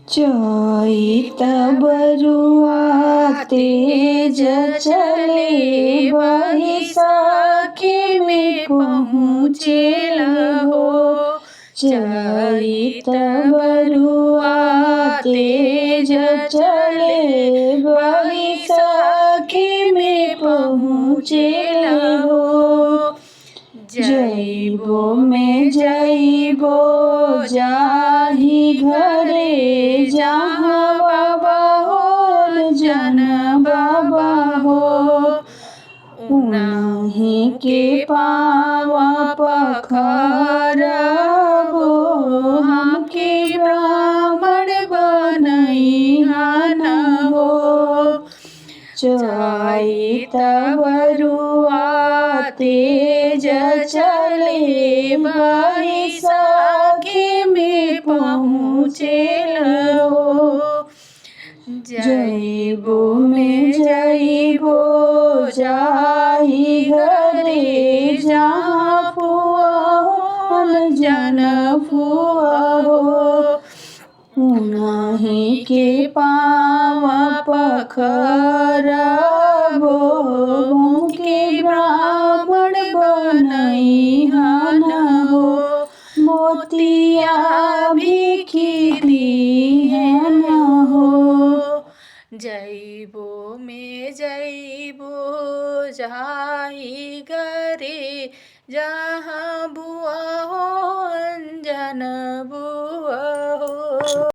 चैत बरुआ तेज चले बैसाखी में पहुँचेल हो। चैत बरुआ तेज चले बैसाखी में पहुँचेल हो। जइबो में जइबो जाहि घरे जहाँ बाबा हो जन बाबा हो। उन्हीं के पावा पखारबो हमके ब्राह्मण बनइहन हो। चैत बरुआ तेज चले बैसाखी में पहुँचेल हो। जइबो में जइबो जाहि घरे जहाँ फुआ हो जन फुआ हो। उन्हीं के पावा पखारबो हमके ब्राह्मण बनइहन हो। मोतिया भिखी दिहन हो। जइबो में जइबो जाहि घरे जहाँ बुआ हो जन बुआ हो।